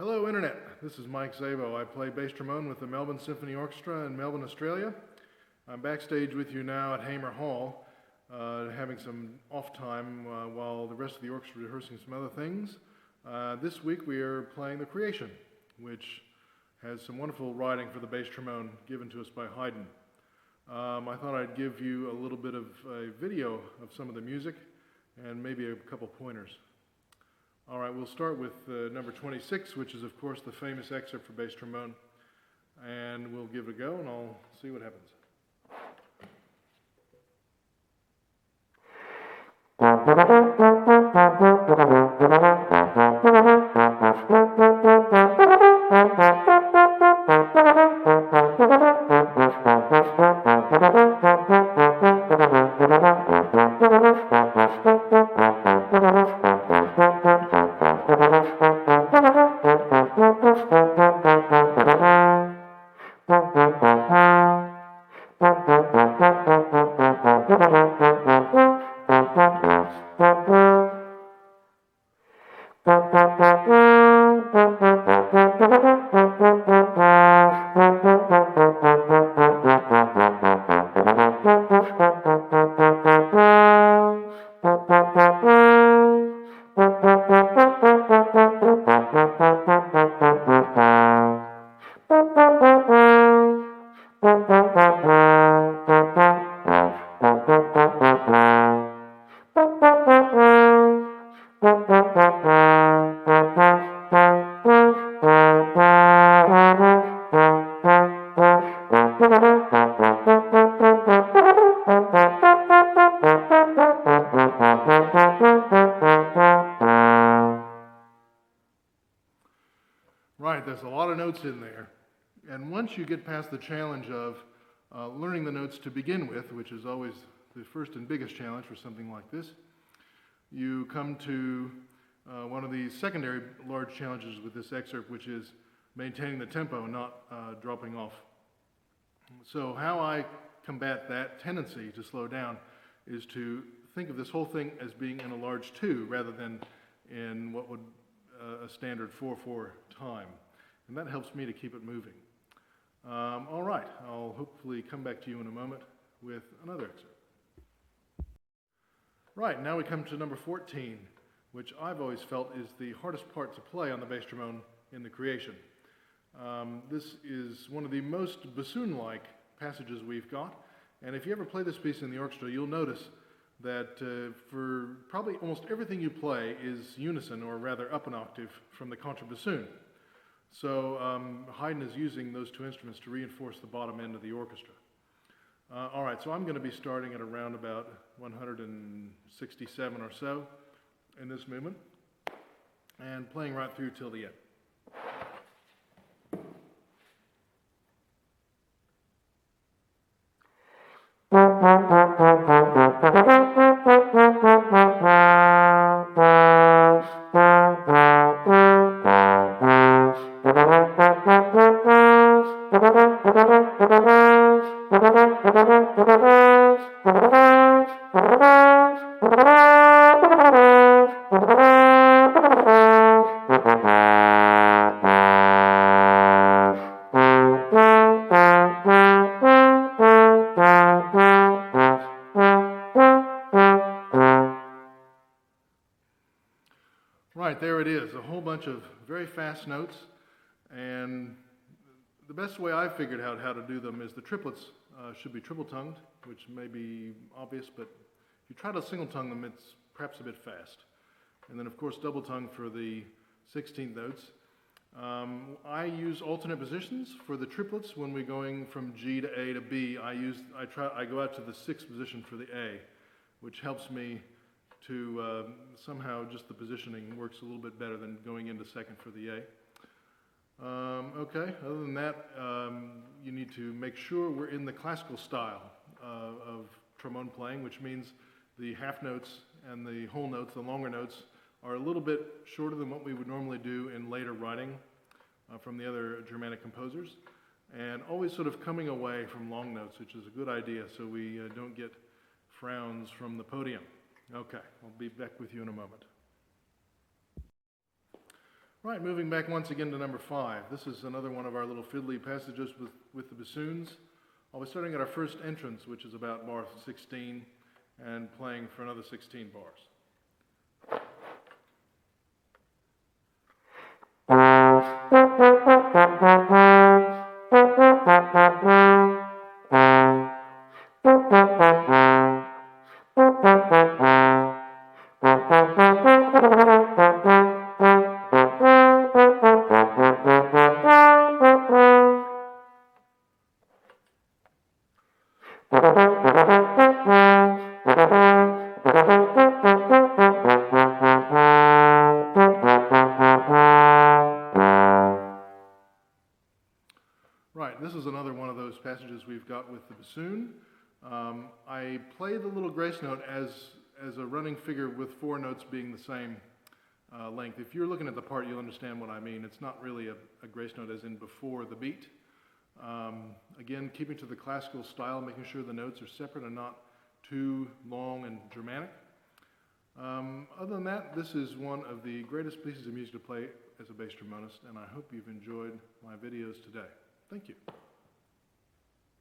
Hello Internet, this is Mike Szabo. I play bass trombone with the Melbourne Symphony Orchestra in Melbourne, Australia. I'm backstage with you now at Hamer Hall, having some off time while the rest of the orchestra is rehearsing some other things. This week we are playing The Creation, which has some wonderful writing for the bass trombone given to us by Haydn. I thought I'd give you a little bit of a video of some of the music and maybe a couple pointers. All right, we'll start with number 26, which is, of course, the famous excerpt for bass trombone. And we'll give it a go, and I'll see what happens. Right, there's a lot of notes in there. And once you get past the challenge of learning the notes to begin with, which is always the first and biggest challenge for something like this, you come to one of the secondary large challenges with this excerpt, which is maintaining the tempo and not dropping off. So how I combat that tendency to slow down is to think of this whole thing as being in a large 2 rather than in what would a standard 4/4 time. And that helps me to keep it moving. All right, I'll hopefully come back to you in a moment with another excerpt. Right, now we come to number 14, which I've always felt is the hardest part to play on the bass trombone in The Creation. This is one of the most bassoon-like passages we've got, and if you ever play this piece in the orchestra, you'll notice that for probably almost everything you play is unison, or rather up an octave, from the contrabassoon. So Haydn is using those two instruments to reinforce the bottom end of the orchestra. All right, so I'm going to be starting at around about 167 or so in this movement, and playing right through till the end. Right, there it is, a whole bunch of very fast notes, and the best way I've figured out how to do them is the triplets should be triple-tongued, which may be obvious, but if you try to single-tongue them, it's perhaps a bit fast. And then, of course, double-tongued for the 16th notes. I use alternate positions for the triplets. When we're going from G to A to B, I go out to the 6th position for the A, which helps me to somehow just the positioning works a little bit better than going into 2nd for the A. Okay, other than that, you need to make sure we're in the classical style of trombone playing, which means the half notes and the whole notes, the longer notes, are a little bit shorter than what we would normally do in later writing from the other Germanic composers, and always sort of coming away from long notes, which is a good idea so we don't get frowns from the podium. Okay, I'll be back with you in a moment. Right, moving back once again to number 5. This is another one of our little fiddly passages with the bassoons. I'll be starting at our first entrance, which is about bar 16, and playing for another 16 bars. Right, this is another one of those passages we've got with the bassoon. I play the little grace note as a running figure with 4 notes being the same length. If you're looking at the part, you'll understand what I mean. It's not really a grace note as in before the beat. Again, keeping to the classical style, making sure the notes are separate and not too long and dramatic. Other than that, this is one of the greatest pieces of music to play as a bass trombonist, and I hope you've enjoyed my videos today. Thank you.